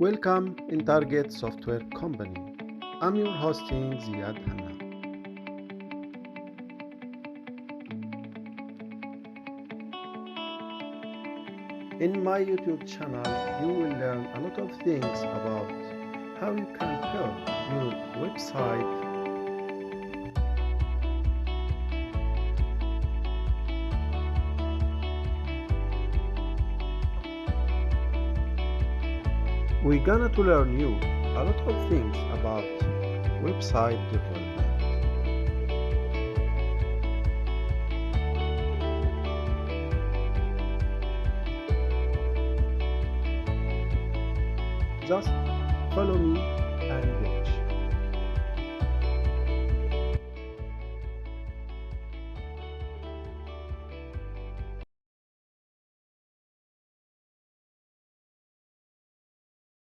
Welcome in Target Software Company. I'm your hosting Ziad Hanna. In my YouTube channel, you will learn a lot of things about how you can build your website. We're gonna to learn you a lot of things about website development. Just follow me and watch.